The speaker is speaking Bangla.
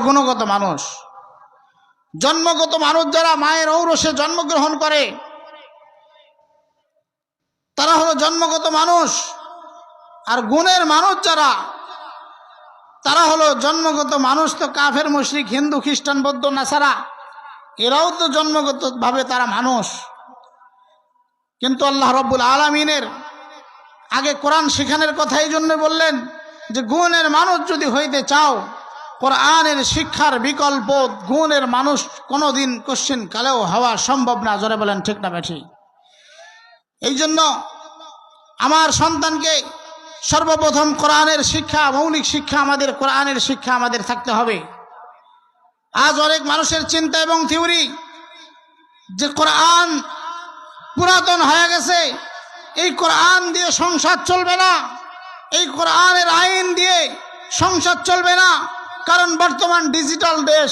গুণগত মানুষ। জন্মগত মানুষ যারা মায়ের ঔরসে জন্মগ্রহণ করে তারা হলো জন্মগত মানুষ, আর গুণের মানুষ যারা তারা হলো জন্মগত মানুষ। তো কাফের, মুশরিক, হিন্দু, খ্রিস্টান, বৌদ্ধ, নাসারা এরাও তো জন্মগতভাবে তারা মানুষ। কিন্তু আল্লাহ রাব্বুল আলামিনের আগে কোরআন শিখানোর কথা এই জন্য বললেন যে গুণের মানুষ যদি হইতে চাও, কোরআনের শিক্ষার বিকল্প গুণের মানুষ কোনোদিন কোশ্চিন কালেও হওয়া সম্ভব না। জোরে বলেন ঠিক না বেঠি? এই জন্য আমার সন্তানকে সর্বপ্রথম কোরআনের শিক্ষা, মৌলিক শিক্ষা, আমাদের কোরআনের শিক্ষা আমাদের থাকতে হবে। আজ অনেক মানুষের চিন্তা এবং থিওরি যে কোরআন পুরাতন হয়ে গেছে, এই কোরআন দিয়ে সংসার চলবে না, এই কোরআনের আইন দিয়ে সংসার চলবে না, কারণ বর্তমান ডিজিটাল দেশ।